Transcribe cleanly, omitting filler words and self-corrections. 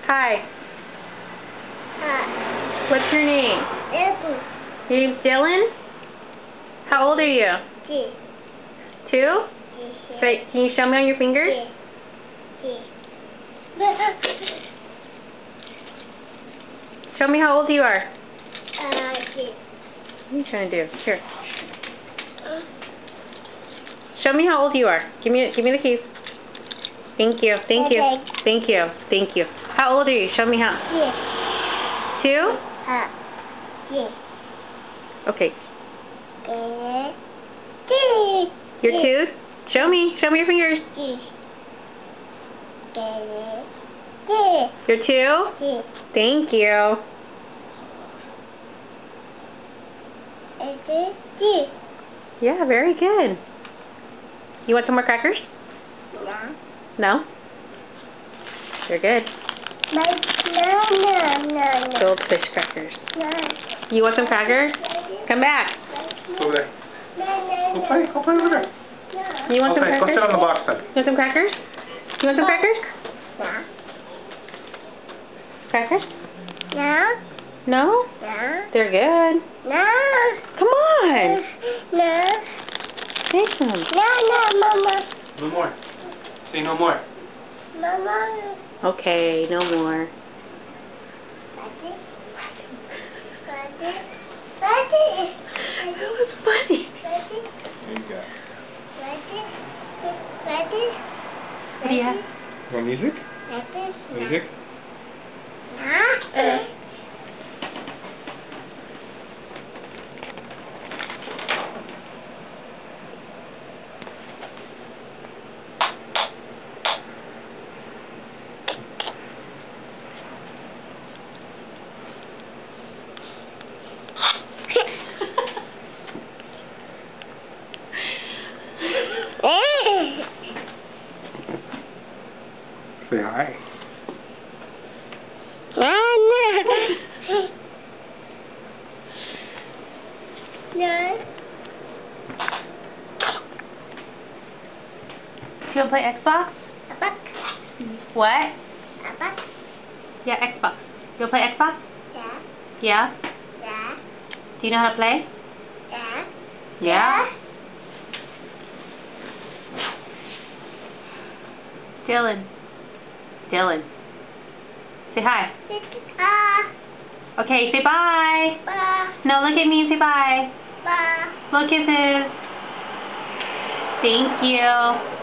Hi. Hi. What's your name? Apple. Your name's Dylan? How old are you? 2. 2? Wait, can you show me on your fingers? Show me how old you are. What are you trying to do? Here. Show me how old you are. Give me the keys. Thank you. Thank you. Thank you. Thank you. How old are you? Show me how. 2? Okay. You're 2? Show me. Show me your fingers. You're 2? Thank you. Yeah, very good. You want some more crackers? No? You're good. No. Goldfish crackers. No. You want some crackers? Come back. Over there. Go play over there. You want some Go crackers? sit on the box then. You want some crackers? You want some crackers? No. Crackers? No. No? No. They're good. No. Come on. No. Take them. No, Mama. No more. Say no more. Mama. Okay, no more. That was funny. There you go. What do you have? You want music? Music? Say hi. You want to play Xbox? What? Yeah, Xbox. You want to play Xbox? Yeah? Do you know how to play? Yeah? Dylan. Dylan. Say hi. Okay, say bye. No, look at me and say bye. Look, kisses. Thank you.